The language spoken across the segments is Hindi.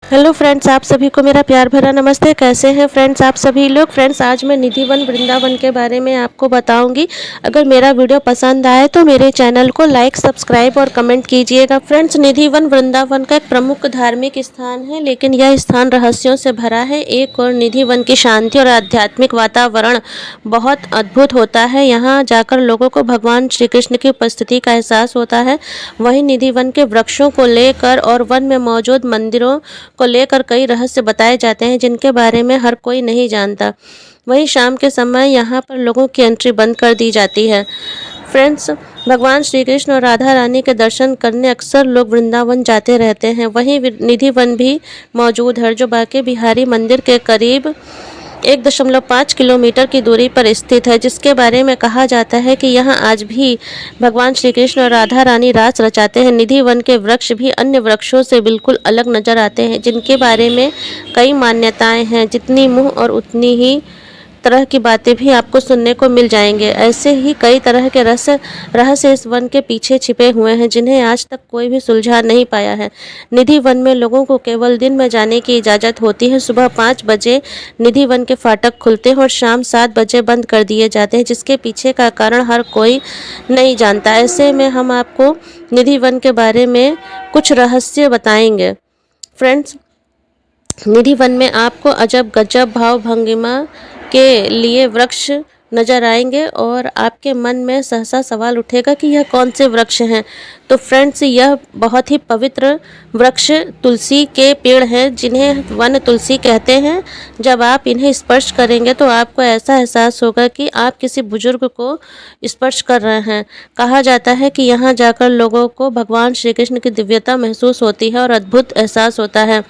हेलो फ्रेंड्स, आप सभी को मेरा प्यार भरा नमस्ते। कैसे हैं फ्रेंड्स आप सभी लोग। फ्रेंड्स, आज मैं निधिवन वृंदावन के बारे में आपको बताऊंगी। अगर मेरा वीडियो पसंद आए तो मेरे चैनल को लाइक, सब्सक्राइब और कमेंट कीजिएगा। फ्रेंड्स, निधिवन वृंदावन का एक प्रमुख धार्मिक स्थान है, लेकिन यह स्थान रहस्यों से भरा है। एक और निधिवन की शांति और आध्यात्मिक वातावरण बहुत अद्भुत होता है। यहाँ जाकर लोगों को भगवान श्री कृष्ण की उपस्थिति का एहसास होता है। वहीं निधिवन के वृक्षों को लेकर और वन में मौजूद मंदिरों को लेकर कई रहस्य बताए जाते हैं, जिनके बारे में हर कोई नहीं जानता। वहीं शाम के समय यहाँ पर लोगों की एंट्री बंद कर दी जाती है। फ्रेंड्स, भगवान श्री कृष्ण और राधा रानी के दर्शन करने अक्सर लोग वृंदावन जाते रहते हैं। वहीं निधिवन भी मौजूद है, जो बांके बिहारी मंदिर के करीब 1.5 किलोमीटर की दूरी पर स्थित है, जिसके बारे में कहा जाता है कि यहाँ आज भी भगवान श्री कृष्ण और राधा रानी रास रचाते हैं। निधि वन के वृक्ष भी अन्य वृक्षों से बिल्कुल अलग नजर आते हैं, जिनके बारे में कई मान्यताएं हैं। जितनी मुँह और उतनी ही तरह की बातें भी आपको सुनने को मिल जाएंगे। ऐसे ही कई तरह के रहस्य इस वन के पीछे छिपे हुए हैं, जिन्हें आज तक कोई भी सुलझा नहीं पाया है। निधि वन में लोगों को केवल दिन में जाने की इजाज़त होती है। सुबह 5 बजे निधि वन के फाटक खुलते हैं और शाम 7 बजे बंद कर दिए जाते हैं, जिसके पीछे का कारण हर कोई नहीं जानता। ऐसे में हम आपको निधि वन के बारे में कुछ रहस्य बताएंगे। फ्रेंड्स, निधि वन में आपको अजब गजब भाव भंगिमा के लिए वृक्ष नजर आएंगे और आपके मन में सहसा सवाल उठेगा कि यह कौन से वृक्ष हैं। तो फ्रेंड्स, यह बहुत ही पवित्र वृक्ष तुलसी के पेड़ हैं, जिन्हें वन तुलसी कहते हैं। जब आप इन्हें स्पर्श करेंगे तो आपको ऐसा एहसास होगा कि आप किसी बुजुर्ग को स्पर्श कर रहे हैं। कहा जाता है कि यहाँ जाकर लोगों को भगवान श्री कृष्ण की दिव्यता महसूस होती है और अद्भुत एहसास होता है।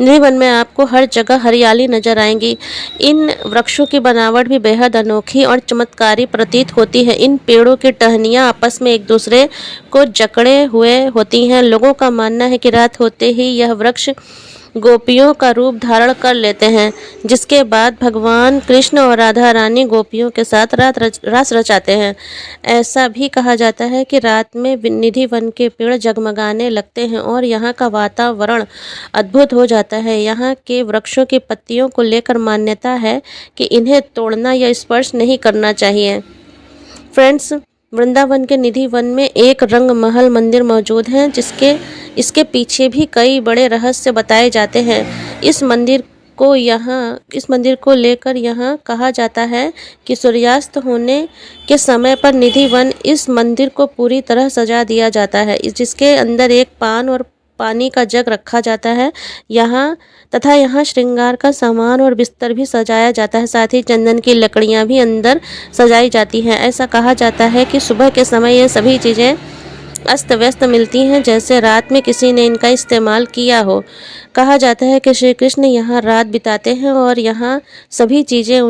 निधि वन में आपको हर जगह हरियाली नजर आएंगी। इन वृक्षों की बनावट भी बेहद अनोखी और चमत्कारी प्रतीत होती है। इन पेड़ों की टहनियाँ आपस में एक दूसरे को जकड़े हुए होती हैं। लोगों का मानना है कि रात होते ही यह वृक्ष गोपियों का रूप धारण कर लेते हैं, जिसके बाद भगवान कृष्ण और राधा रानी गोपियों के साथ रास रचाते हैं। ऐसा भी कहा जाता है कि रात में निधि वन के पेड़ जगमगाने लगते हैं और यहाँ का वातावरण अद्भुत हो जाता है। यहाँ के वृक्षों की पत्तियों को लेकर मान्यता है कि इन्हें तोड़ना या स्पर्श नहीं करना चाहिए। फ्रेंड्स, वृंदावन के निधि वन में एक रंग महल मंदिर मौजूद है, इसके पीछे भी कई बड़े रहस्य बताए जाते हैं। इस मंदिर को लेकर यहाँ कहा जाता है कि सूर्यास्त होने के समय पर निधि वन इस मंदिर को पूरी तरह सजा दिया जाता है, जिसके अंदर एक पान और पानी का जग रखा जाता है। यहाँ श्रृंगार का सामान और बिस्तर भी सजाया जाता है। साथ ही चंदन की लकड़ियाँ भी अंदर सजाई जाती हैं। ऐसा कहा जाता है कि सुबह के समय ये सभी चीज़ें अस्त व्यस्त मिलती हैं, जैसे रात में किसी ने इनका इस्तेमाल किया हो। कहा जाता है कि श्री कृष्ण यहाँ रात बिताते हैं और यहाँ सभी चीज़ें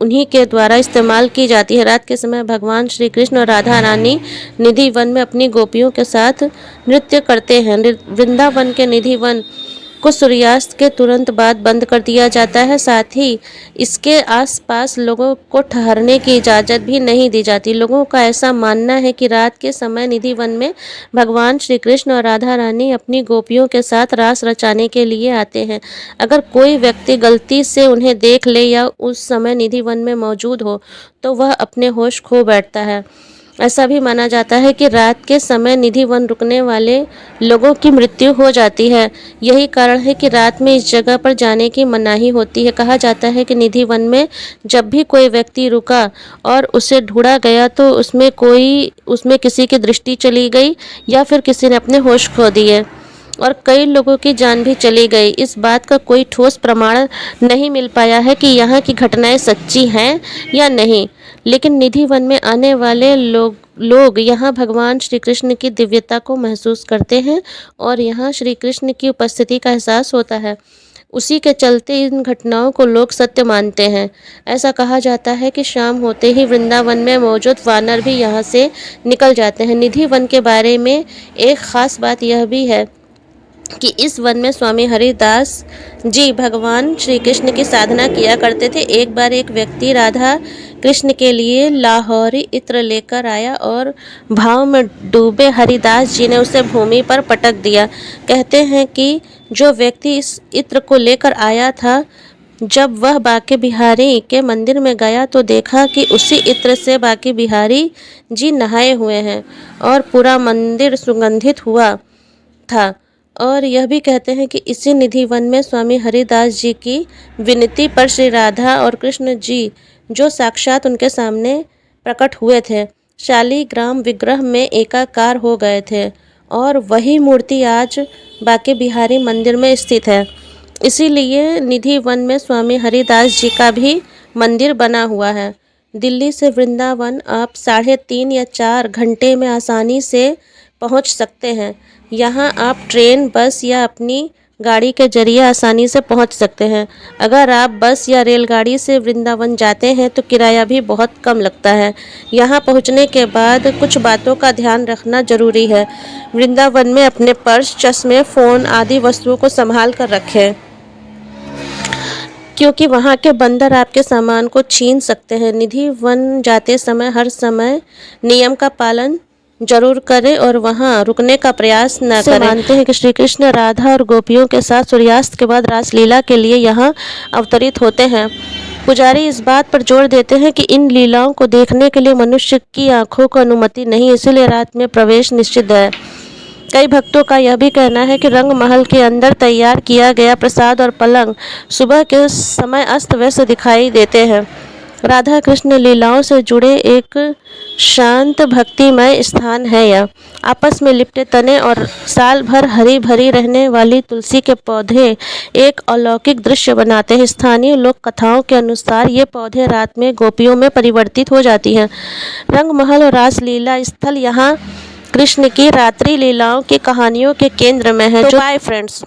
उन्हीं के द्वारा इस्तेमाल की जाती है। रात के समय भगवान श्री कृष्ण और राधा रानी निधि वन में अपनी गोपियों के साथ नृत्य करते हैं। वृंदावन के निधि वन को सूर्यास्त के तुरंत बाद बंद कर दिया जाता है। साथ ही इसके आसपास लोगों को ठहरने की इजाज़त भी नहीं दी जाती। लोगों का ऐसा मानना है कि रात के समय निधि वन में भगवान श्री कृष्ण और राधा रानी अपनी गोपियों के साथ रास रचाने के लिए आते हैं। अगर कोई व्यक्ति गलती से उन्हें देख ले या उस समय निधि वन में मौजूद हो तो वह अपने होश खो बैठता है। ऐसा भी माना जाता है कि रात के समय निधि वन रुकने वाले लोगों की मृत्यु हो जाती है। यही कारण है कि रात में इस जगह पर जाने की मनाही होती है। कहा जाता है कि निधि वन में जब भी कोई व्यक्ति रुका और उसे ढूंढा गया तो उसमें किसी की दृष्टि चली गई या फिर किसी ने अपने होश खो दिए और कई लोगों की जान भी चली गई। इस बात का कोई ठोस प्रमाण नहीं मिल पाया है कि यहाँ की घटनाएं सच्ची हैं या नहीं, लेकिन निधि वन में आने वाले लोग यहाँ भगवान श्री कृष्ण की दिव्यता को महसूस करते हैं और यहाँ श्री कृष्ण की उपस्थिति का एहसास होता है। उसी के चलते इन घटनाओं को लोग सत्य मानते हैं। ऐसा कहा जाता है कि शाम होते ही वृंदावन में मौजूद वानर भी यहाँ से निकल जाते हैं। निधि वन के बारे में एक ख़ास बात यह भी है कि इस वन में स्वामी हरिदास जी भगवान श्री कृष्ण की साधना किया करते थे। एक बार एक व्यक्ति राधा कृष्ण के लिए लाहौरी इत्र लेकर आया और भाव में डूबे हरिदास जी ने उसे भूमि पर पटक दिया। कहते हैं कि जो व्यक्ति इस इत्र को लेकर आया था, जब वह बांके बिहारी के मंदिर में गया तो देखा कि उसी इत्र से बांके बिहारी जी नहाए हुए हैं और पूरा मंदिर सुगंधित हुआ था। और यह भी कहते हैं कि इसी निधि वन में स्वामी हरिदास जी की विनती पर श्री राधा और कृष्ण जी जो साक्षात उनके सामने प्रकट हुए थे, शालीग्राम विग्रह में एकाकार हो गए थे और वही मूर्ति आज बांके बिहारी मंदिर में स्थित है। इसीलिए निधि वन में स्वामी हरिदास जी का भी मंदिर बना हुआ है। दिल्ली से वृंदावन आप 3.5 या 4 घंटे में आसानी से पहुंच सकते हैं। यहाँ आप ट्रेन, बस या अपनी गाड़ी के जरिए आसानी से पहुंच सकते हैं। अगर आप बस या रेलगाड़ी से वृंदावन जाते हैं तो किराया भी बहुत कम लगता है। यहाँ पहुंचने के बाद कुछ बातों का ध्यान रखना जरूरी है। वृंदावन में अपने पर्स, चश्मे, फ़ोन आदि वस्तुओं को संभाल कर रखें, क्योंकि वहाँ के बंदर आपके सामान को छीन सकते हैं। निधि वन जाते समय हर समय नियम का पालन जरूर करें और वहाँ रुकने का प्रयास न करें। मानते हैं कि श्री कृष्ण राधा और गोपियों के साथ सूर्यास्त के बाद रासलीला के लिए यहाँ अवतरित होते हैं। पुजारी इस बात पर जोर देते हैं कि इन लीलाओं को देखने के लिए मनुष्य की आंखों को अनुमति नहीं, इसलिए रात में प्रवेश निषिद्ध है। कई भक्तों का यह भी कहना है कि रंग महल के अंदर तैयार किया गया प्रसाद और पलंग सुबह के समय अस्त व्यस्त दिखाई देते हैं। राधा कृष्ण लीलाओं से जुड़े एक शांत भक्तिमय स्थान है। यह आपस में लिपटे तने और साल भर हरी भरी रहने वाली तुलसी के पौधे एक अलौकिक दृश्य बनाते हैं। स्थानीय लोक कथाओं के अनुसार ये पौधे रात में गोपियों में परिवर्तित हो जाती हैं। रंग महल और रासलीला स्थल यहाँ कृष्ण की रात्रि लीलाओं की कहानियों के केंद्र में है। तो बाय फ्रेंड्स।